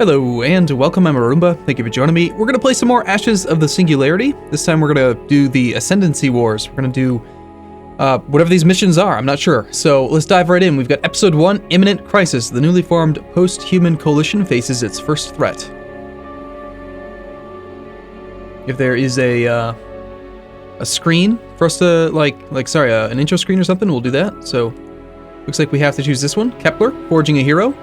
Hello and welcome, I'm Arumba. Thank you for joining me. We're going to play some more Ashes of the Singularity. This time we're going to do the Ascendancy Wars. We're going to do whatever these missions are, I'm not sure. So let's dive right in. We've got Episode 1, Imminent Crisis. The newly formed post-human coalition faces its first threat. If there is a screen for us to, an intro screen or something, we'll do that. So looks like we have to choose this one. Kepler, Forging a Hero.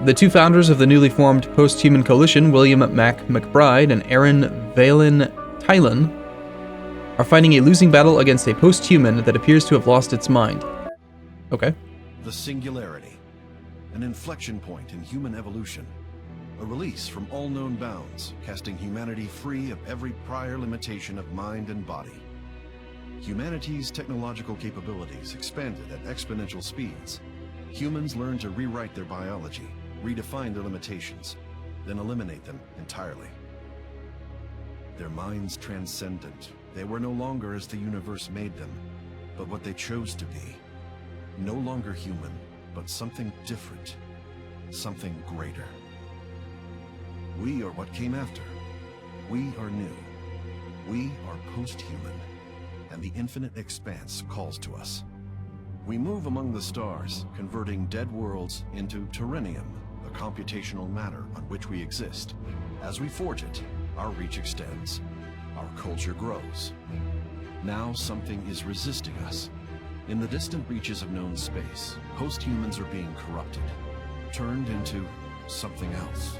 The two founders of the newly formed post-human coalition, William Mac McBride and Aaron Valen Tylan, are fighting a losing battle against a post-human that appears to have lost its mind. Okay. The Singularity, an inflection point in human evolution, a release from all known bounds, casting humanity free of every prior limitation of mind and body. Humanity's technological capabilities expanded at exponential speeds. Humans learned to rewrite their biology, redefine their limitations, then eliminate them entirely. Their minds transcendent, they were no longer as the universe made them, but what they chose to be. No longer human, but something different, something greater. We are what came after. We are new. We are post-human, and the infinite expanse calls to us. We move among the stars, converting dead worlds into terrenium, the computational matter on which we exist. As we forge it, our reach extends. Our culture grows. Now something is resisting us. In the distant reaches of known space, post-humans are being corrupted, turned into something else.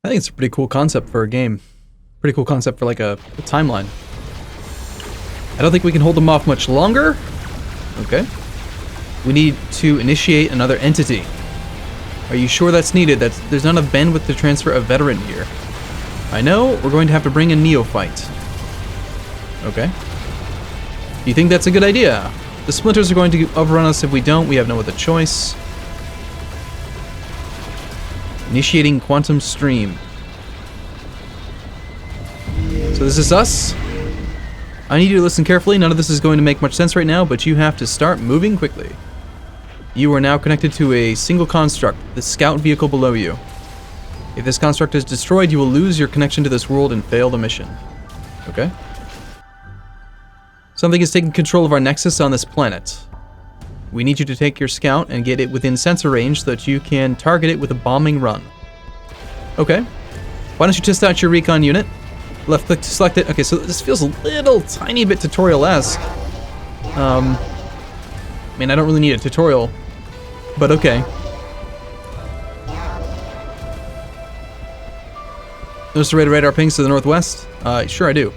I think it's a pretty cool concept for a game. Pretty cool concept for like a timeline. I don't think we can hold them off much longer. Okay. We need to initiate another entity. Are you sure that's needed? There's not enough bandwidth to transfer a veteran here. I know, we're going to have to bring a neophyte. Okay. Do you think that's a good idea? The splinters are going to overrun us if we don't. We have no other choice. Initiating quantum stream. So this is us. I need you to listen carefully. None of this is going to make much sense right now, but you have to start moving quickly. You are now connected to a single construct, the scout vehicle below you. If this construct is destroyed, you will lose your connection to this world and fail the mission. Okay. Something is taking control of our nexus on this planet. We need you to take your scout and get it within sensor range so that you can target it with a bombing run. Okay. Why don't you test out your recon unit? Left click to select it. Okay, so this feels a little tiny bit tutorial-esque. I mean, I don't really need a tutorial, but okay. Notice the radar pings to the northwest? Sure I do.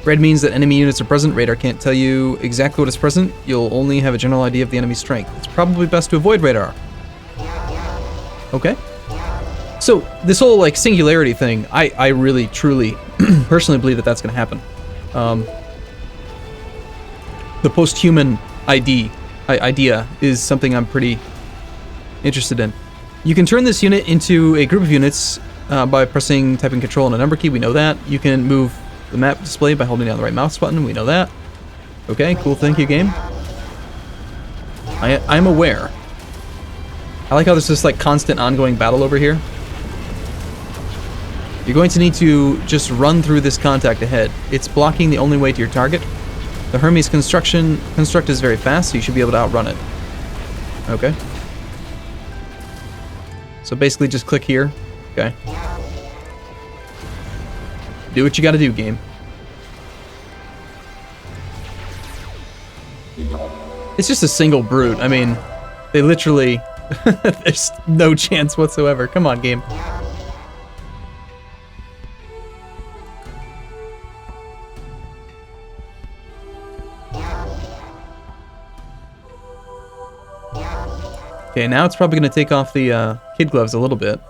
Red means that enemy units are present. Radar can't tell you exactly what is present. You'll only have a general idea of the enemy's strength. It's probably best to avoid radar. Okay. So, this whole, singularity thing, I really, truly, personally believe that that's going to happen. The post-human idea is something I'm pretty interested in. You can turn this unit into a group of units by typing control and a number key. We know that. You can move the map display by holding down the right mouse button. We know that. Okay, cool. Thank you, game. I'm aware. I like how there's this constant ongoing battle over here. You're going to need to just run through this contact ahead. It's blocking the only way to your target. The Hermes construct is very fast, so you should be able to outrun it. Okay. So basically just click here. Okay. Do what you gotta do, game. It's just a single brute. I mean, they literally... there's no chance whatsoever. Come on, game. Okay, now it's probably going to take off the kid gloves a little bit.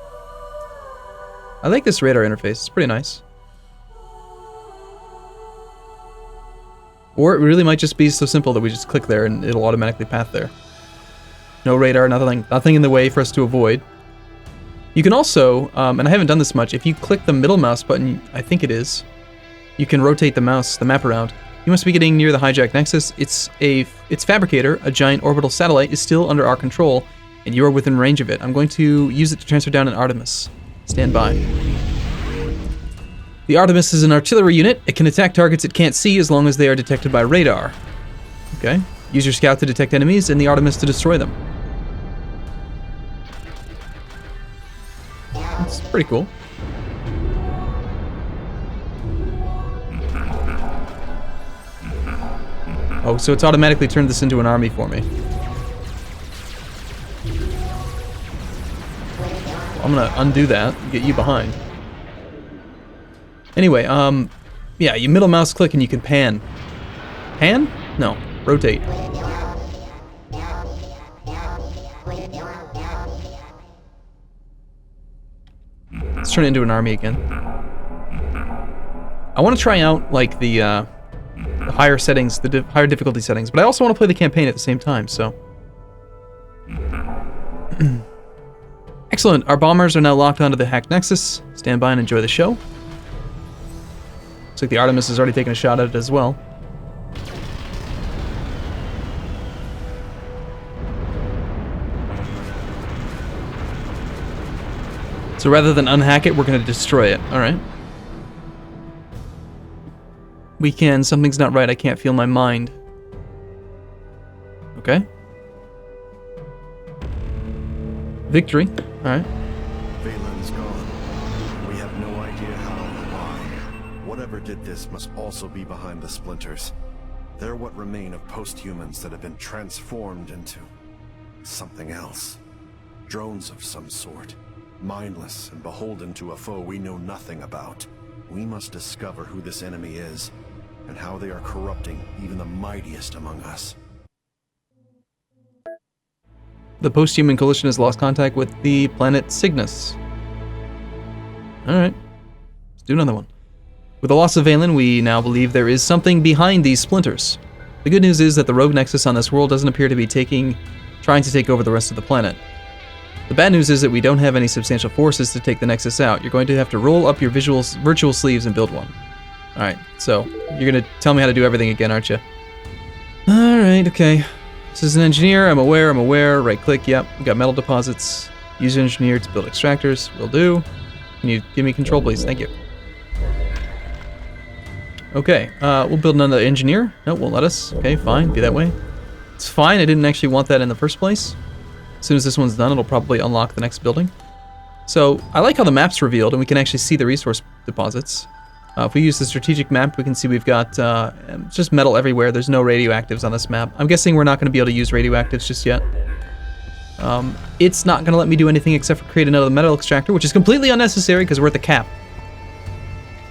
I like this radar interface. It's pretty nice. Or it really might just be so simple that we just click there and it'll automatically path there. No radar, nothing in the way for us to avoid. You can also, and I haven't done this much, if you click the middle mouse button, I think it is, you can rotate the map around. You must be getting near the hijacked nexus. Its fabricator, a giant orbital satellite, is still under our control, and you are within range of it. I'm going to use it to transfer down an Artemis. Stand by. The Artemis is an artillery unit. It can attack targets it can't see as long as they are detected by radar. Okay. Use your scout to detect enemies and the Artemis to destroy them. That's pretty cool. Oh, so it's automatically turned this into an army for me. I'm gonna undo that and get you behind. Anyway, yeah, you middle mouse click and you can pan. Pan? No, rotate. Let's turn it into an army again. I want to try out, like, the higher settings, the higher difficulty settings, but I also want to play the campaign at the same time, so... Excellent, our bombers are now locked onto the hacked nexus. Stand by and enjoy the show. Looks like the Artemis has already taken a shot at it as well. So rather than unhack it, we're going to destroy it. Alright. We can. Something's not right. I can't feel my mind. Okay. Victory. Alright. Valen's gone. We have no idea how or why. Whatever did this must also be behind the splinters. They're what remain of post-humans that have been transformed into something else. Drones of some sort. Mindless and beholden to a foe we know nothing about. We must discover who this enemy is, and how they are corrupting even the mightiest among us. The post-human coalition has lost contact with the planet Cygnus. Alright. Let's do another one. With the loss of Valen, we now believe there is something behind these splinters. The good news is that the rogue nexus on this world doesn't appear to be trying to take over the rest of the planet. The bad news is that we don't have any substantial forces to take the Nexus out. You're going to have to roll up your virtual sleeves and build one. Alright, so you're going to tell me how to do everything again, aren't you? Alright, okay. This is an engineer, I'm aware. Right click, yep. We got metal deposits. Use engineer to build extractors. Will do. Can you give me control, please? Thank you. Okay, we'll build another engineer. Nope, won't let us. Okay, fine, be that way. It's fine, I didn't actually want that in the first place. As soon as this one's done, it'll probably unlock the next building. So, I like how the map's revealed, and we can actually see the resource deposits. If we use the strategic map, we can see we've got just metal everywhere. There's no radioactives on this map. I'm guessing we're not going to be able to use radioactives just yet. It's not going to let me do anything except for create another metal extractor, which is completely unnecessary because we're at the cap.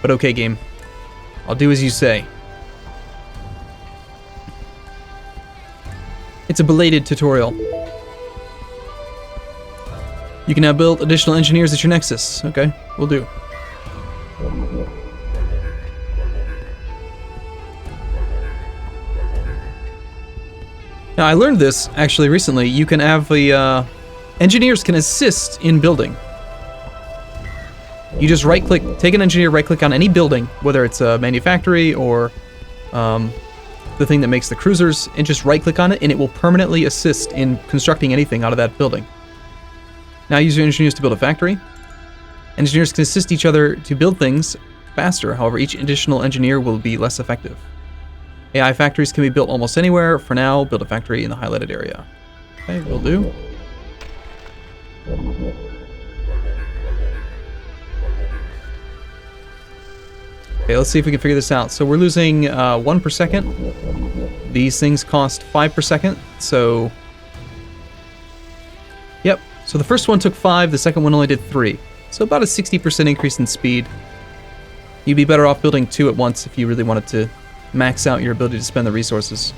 But okay, game. I'll do as you say. It's a belated tutorial. You can now build additional engineers at your Nexus. Okay, will do. Now, I learned this, actually, recently. You can have engineers can assist in building. You just right-click, take an engineer, right-click on any building, whether it's a manufactory or the thing that makes the cruisers, and just right-click on it, and it will permanently assist in constructing anything out of that building. Now use your engineers to build a factory. Engineers can assist each other to build things faster, however each additional engineer will be less effective. AI factories can be built almost anywhere. For now, build a factory in the highlighted area. Okay, will do. Okay, let's see if we can figure this out. So we're losing 1 per second. These things cost 5 per second, so... Yep. So the first one took 5, the second one only did 3. So about a 60% increase in speed. You'd be better off building 2 at once if you really wanted to max out your ability to spend the resources.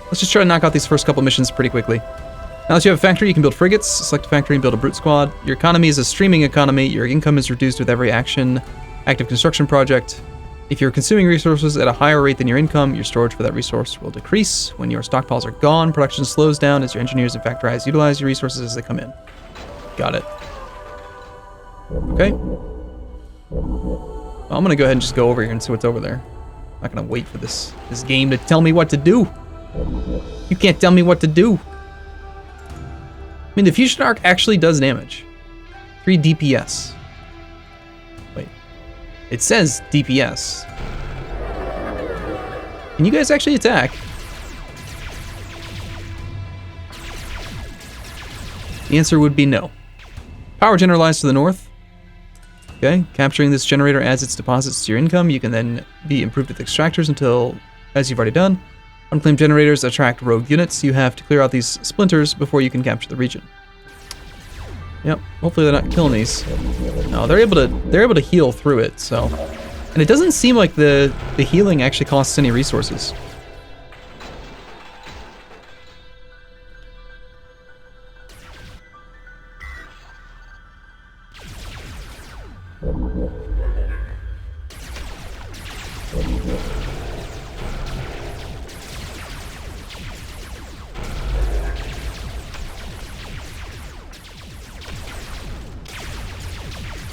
Let's just try to knock out these first couple missions pretty quickly. Now that you have a factory, you can build frigates, select a factory and build a brute squad. Your economy is a streaming economy. Your income is reduced with every active construction project. If you're consuming resources at a higher rate than your income, your storage for that resource will decrease. When your stockpiles are gone, production slows down as your engineers and factory eyes utilize your resources as they come in. Got it. Okay. Well, I'm gonna go ahead and just go over here and see what's over there. I'm not gonna wait for this game to tell me what to do. You can't tell me what to do. I mean, the fusion arc actually does damage. 3 DPS. Wait. It says DPS. Can you guys actually attack? The answer would be no. Power generator lies to the north. Okay, capturing this generator adds its deposits to your income. You can then be improved with extractors until, as you've already done. Unclaimed generators attract rogue units. You have to clear out these splinters before you can capture the region. Yep, hopefully they're not killing these. No, they're able to heal through it, so. And it doesn't seem like the healing actually costs any resources.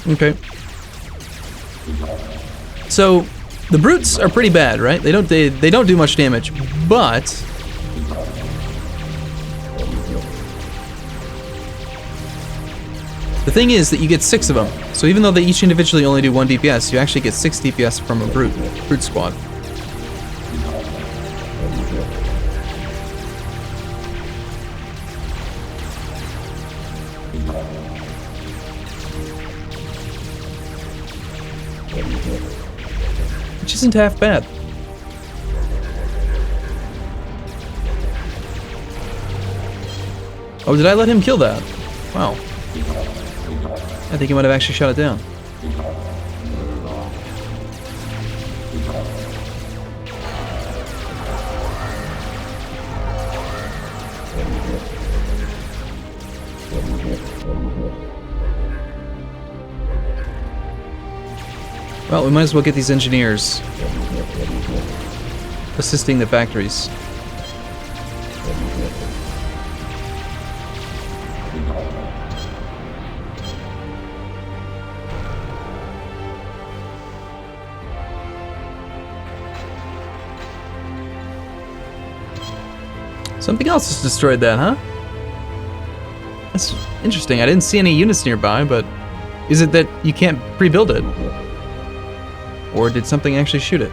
Okay. So the brutes are pretty bad, right? They don't do much damage, but the thing is that you get 6 of them. So even though they each individually only do 1 DPS, you actually get 6 DPS from a brute squad. Which isn't half bad. Oh, did I let him kill that? Wow. I think he might have actually shot it down. Well, we might as well get these engineers assisting the factories. Something else has destroyed that, huh? That's interesting. I didn't see any units nearby, but is it that you can't pre-build it? Or did something actually shoot it?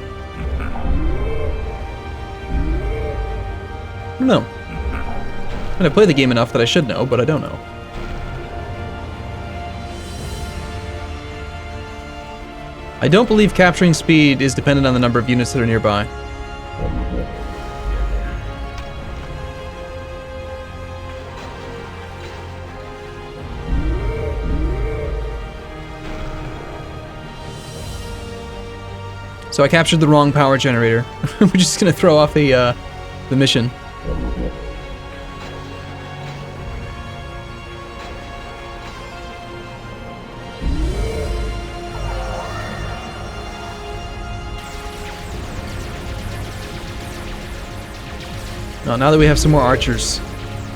I don't know. I mean, I play the game enough that I should know, but I don't know. I don't believe capturing speed is dependent on the number of units that are nearby. So I captured the wrong power generator. We're just gonna throw off the mission. Now that we have some more archers,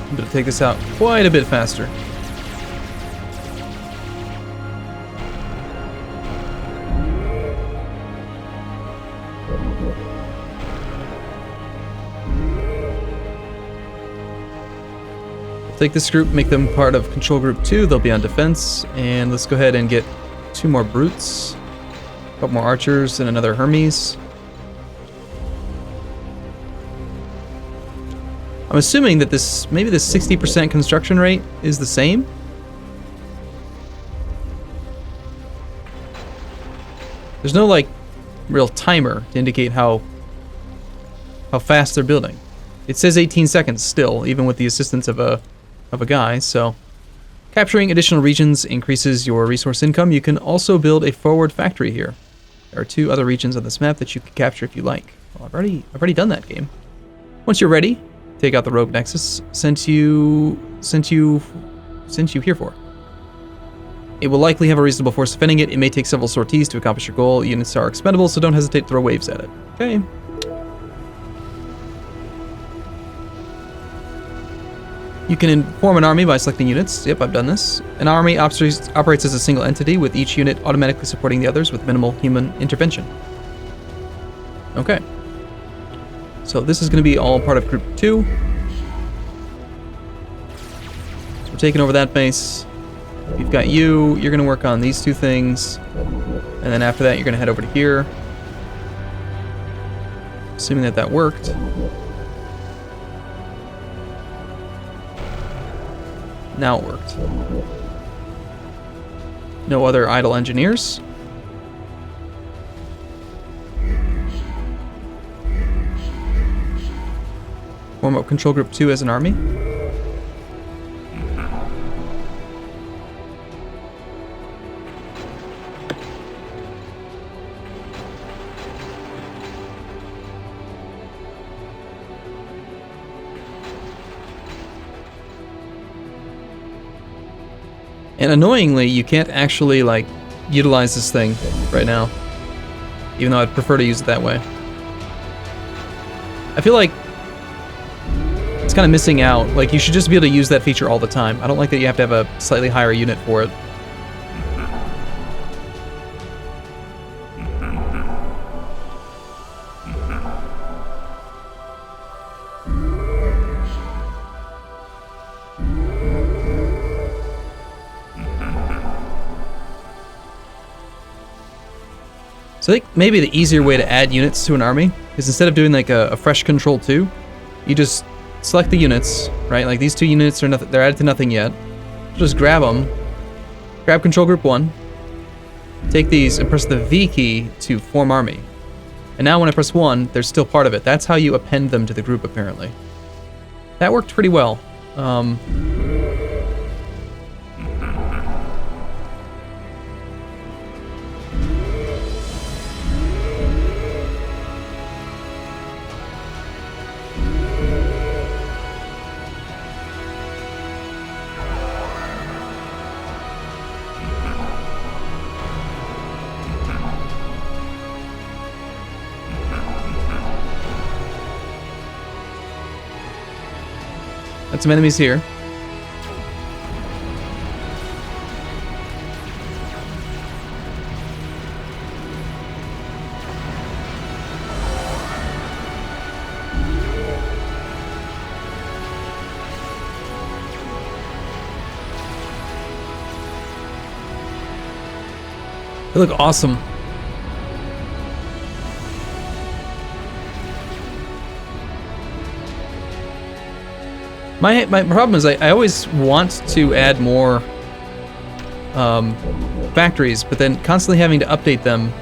I'm gonna take this out quite a bit faster. Take this group, make them part of Control Group 2, they'll be on defense, and let's go ahead and get 2 more brutes, a couple more archers, and another Hermes. I'm assuming that maybe this 60% construction rate is the same? There's no, like, real timer to indicate how fast they're building. It says 18 seconds still, even with the assistance of a guy, so capturing additional regions increases your resource income. You can also build a forward factory here. There are 2 other regions on this map that you can capture if you like. Well, I've already done that game. Once you're ready, take out the rogue nexus sent you here for. It will likely have a reasonable force defending it. It may take several sorties to accomplish your goal. Units are expendable, so don't hesitate to throw waves at it. Okay. You can form an army by selecting units. Yep, I've done this. An army operates as a single entity, with each unit automatically supporting the others with minimal human intervention. Okay. So this is going to be all part of Group 2. So we're taking over that base. We've got you. You're going to work on these two things. And then after that, you're going to head over to here. Assuming that that worked. Now it worked. No other idle engineers. Form up Control Group 2 as an army. And annoyingly, you can't actually, like, utilize this thing right now. Even though I'd prefer to use it that way. I feel like it's kind of missing out. Like, you should just be able to use that feature all the time. I don't like that you have to have a slightly higher unit for it. So I think maybe the easier way to add units to an army is instead of doing like a fresh control 2, you just select the units, right? Like these two units are nothing, they're added to nothing yet. Just grab them, grab control group 1, take these and press the V key to form army. And now when I press 1, they're still part of it. That's how you append them to the group apparently. That worked pretty well. Got some enemies here. They look awesome. My problem is I always want to add more factories, but then constantly having to update them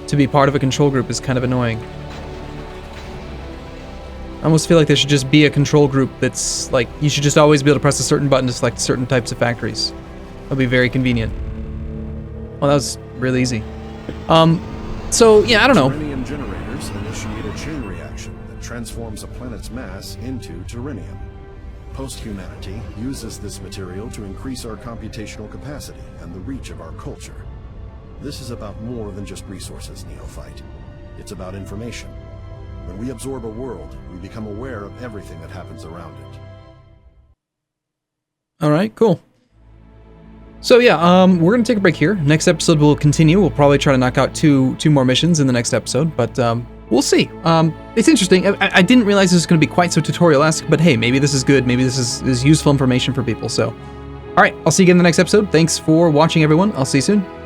to be part of a control group is kind of annoying. I almost feel like there should just be a control group that's like, you should just always be able to press a certain button to select certain types of factories. That'll be very convenient. Well, that was really easy. So yeah, I don't know. Terrenium generators initiate a chain reaction that transforms a planet's mass into terrenium. Post-humanity uses this material to increase our computational capacity and the reach of our culture. This is about more than just resources, Neophyte. It's about information. When we absorb a world, we become aware of everything that happens around it. Alright, cool. So yeah, we're gonna take a break here. Next episode we'll continue. We'll probably try to knock out two more missions in the next episode, but we'll see. It's interesting. I didn't realize this was gonna be quite so tutorial-esque, but hey, maybe this is good. Maybe this is useful information for people. So, alright, I'll see you again in the next episode. Thanks for watching, everyone. I'll see you soon.